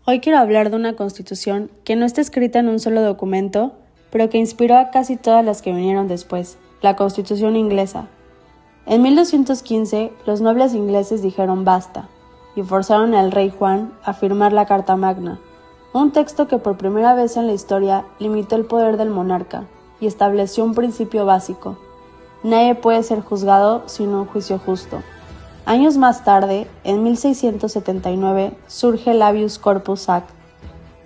Hoy quiero hablar de una constitución que no está escrita en un solo documento, pero que inspiró a casi todas las que vinieron después, la Constitución inglesa. En 1215, los nobles ingleses dijeron basta, y forzaron al rey Juan a firmar la Carta Magna, un texto que por primera vez en la historia limitó el poder del monarca y estableció un principio básico: nadie puede ser juzgado sin un juicio justo. Años más tarde, en 1679, surge el Habeas Corpus Act,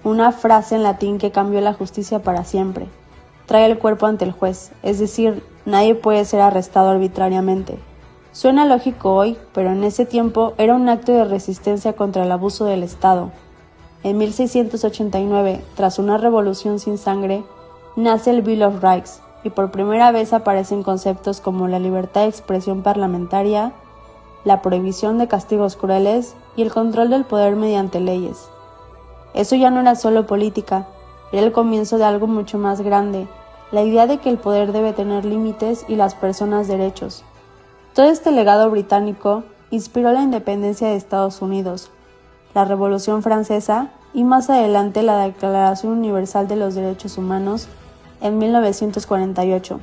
una frase en latín que cambió la justicia para siempre. Trae el cuerpo ante el juez, es decir, nadie puede ser arrestado arbitrariamente. Suena lógico hoy, pero en ese tiempo era un acto de resistencia contra el abuso del Estado. En 1689, tras una revolución sin sangre, nace el Bill of Rights, y por primera vez aparecen conceptos como la libertad de expresión parlamentaria, la prohibición de castigos crueles y el control del poder mediante leyes. Eso ya no era solo política, era el comienzo de algo mucho más grande, la idea de que el poder debe tener límites y las personas derechos. Todo este legado británico inspiró la independencia de Estados Unidos, la Revolución Francesa y más adelante la Declaración Universal de los Derechos Humanos en 1948.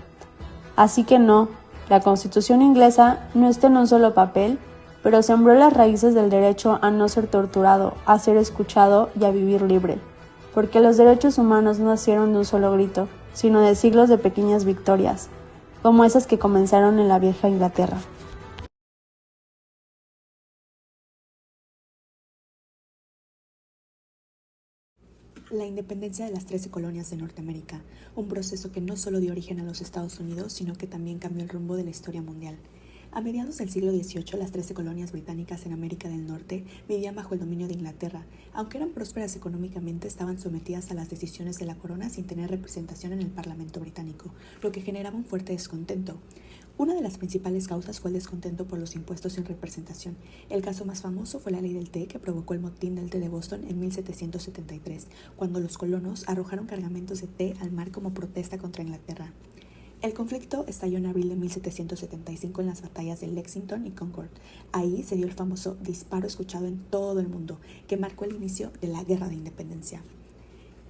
Así que no, la Constitución inglesa no está en un solo papel, pero sembró las raíces del derecho a no ser torturado, a ser escuchado y a vivir libre, porque los derechos humanos no nacieron de un solo grito, sino de siglos de pequeñas victorias, como esas que comenzaron en la vieja Inglaterra. La independencia de las 13 colonias de Norteamérica, un proceso que no solo dio origen a los Estados Unidos, sino que también cambió el rumbo de la historia mundial. A mediados del siglo XVIII, las 13 colonias británicas en América del Norte vivían bajo el dominio de Inglaterra. Aunque eran prósperas económicamente, estaban sometidas a las decisiones de la corona sin tener representación en el Parlamento británico, lo que generaba un fuerte descontento. Una de las principales causas fue el descontento por los impuestos sin representación. El caso más famoso fue la ley del té, que provocó el motín del té de Boston en 1773, cuando los colonos arrojaron cargamentos de té al mar como protesta contra Inglaterra. El conflicto estalló en abril de 1775 en las batallas de Lexington y Concord. Ahí se dio el famoso disparo escuchado en todo el mundo, que marcó el inicio de la Guerra de Independencia.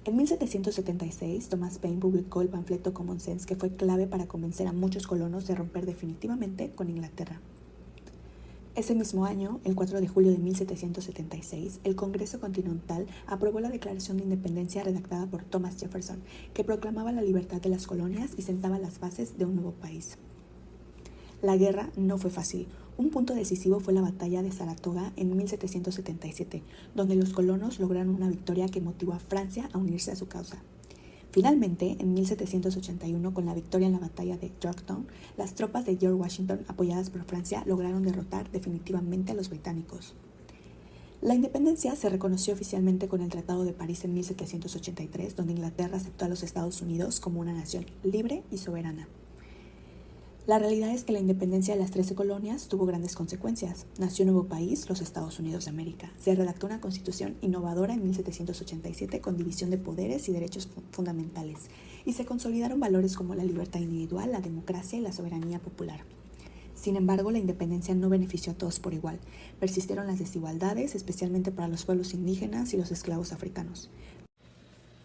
En 1776, Thomas Paine publicó el panfleto Common Sense, que fue clave para convencer a muchos colonos de romper definitivamente con Inglaterra. Ese mismo año, el 4 de julio de 1776, el Congreso Continental aprobó la Declaración de Independencia redactada por Thomas Jefferson, que proclamaba la libertad de las colonias y sentaba las bases de un nuevo país. La guerra no fue fácil. Un punto decisivo fue la batalla de Saratoga en 1777, donde los colonos lograron una victoria que motivó a Francia a unirse a su causa. Finalmente, en 1781, con la victoria en la batalla de Yorktown, las tropas de George Washington, apoyadas por Francia, lograron derrotar definitivamente a los británicos. La independencia se reconoció oficialmente con el Tratado de París en 1783, donde Inglaterra aceptó a los Estados Unidos como una nación libre y soberana. La realidad es que la independencia de las 13 colonias tuvo grandes consecuencias. Nació un nuevo país, los Estados Unidos de América. Se redactó una constitución innovadora en 1787 con división de poderes y derechos fundamentales, y se consolidaron valores como la libertad individual, la democracia y la soberanía popular. Sin embargo, la independencia no benefició a todos por igual. Persistieron las desigualdades, especialmente para los pueblos indígenas y los esclavos africanos.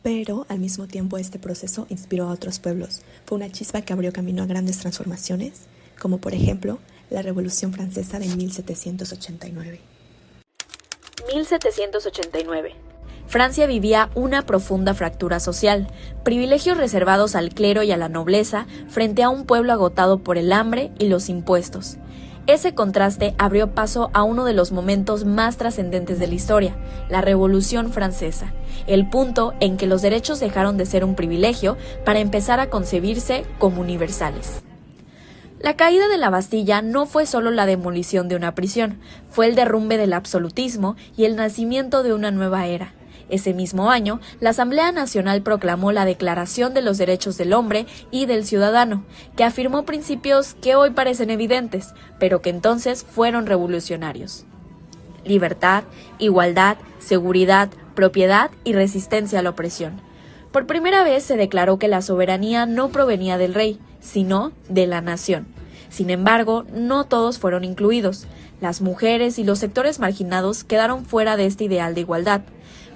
Pero, al mismo tiempo, este proceso inspiró a otros pueblos. Fue una chispa que abrió camino a grandes transformaciones, como por ejemplo, la Revolución Francesa de 1789. 1789. Francia vivía una profunda fractura social, privilegios reservados al clero y a la nobleza frente a un pueblo agotado por el hambre y los impuestos. Ese contraste abrió paso a uno de los momentos más trascendentes de la historia, la Revolución Francesa, el punto en que los derechos dejaron de ser un privilegio para empezar a concebirse como universales. La caída de la Bastilla no fue solo la demolición de una prisión, fue el derrumbe del absolutismo y el nacimiento de una nueva era. Ese mismo año, la Asamblea Nacional proclamó la Declaración de los Derechos del Hombre y del Ciudadano, que afirmó principios que hoy parecen evidentes, pero que entonces fueron revolucionarios. Libertad, igualdad, seguridad, propiedad y resistencia a la opresión. Por primera vez se declaró que la soberanía no provenía del rey, sino de la nación. Sin embargo, no todos fueron incluidos. Las mujeres y los sectores marginados quedaron fuera de este ideal de igualdad.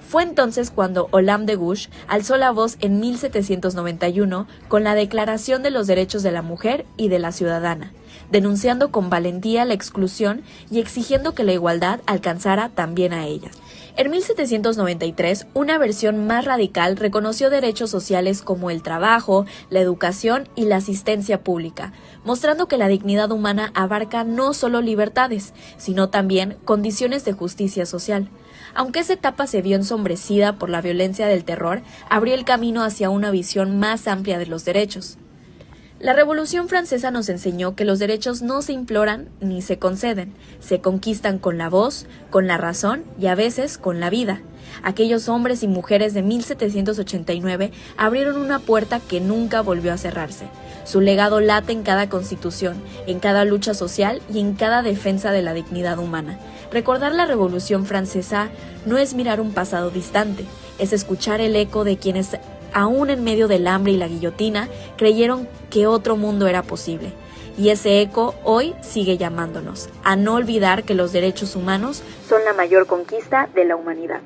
Fue entonces cuando Olympe de Gouges alzó la voz en 1791 con la Declaración de los Derechos de la Mujer y de la Ciudadana, denunciando con valentía la exclusión y exigiendo que la igualdad alcanzara también a ellas. En 1793, una versión más radical reconoció derechos sociales como el trabajo, la educación y la asistencia pública, mostrando que la dignidad humana abarca no solo libertades, sino también condiciones de justicia social. Aunque esa etapa se vio ensombrecida por la violencia del terror, abrió el camino hacia una visión más amplia de los derechos. La Revolución Francesa nos enseñó que los derechos no se imploran ni se conceden, se conquistan con la voz, con la razón y a veces con la vida. Aquellos hombres y mujeres de 1789 abrieron una puerta que nunca volvió a cerrarse. Su legado late en cada constitución, en cada lucha social y en cada defensa de la dignidad humana. Recordar la Revolución Francesa no es mirar un pasado distante, es escuchar el eco de quienes, aún en medio del hambre y la guillotina, creyeron que otro mundo era posible. Y ese eco hoy sigue llamándonos a no olvidar que los derechos humanos son la mayor conquista de la humanidad.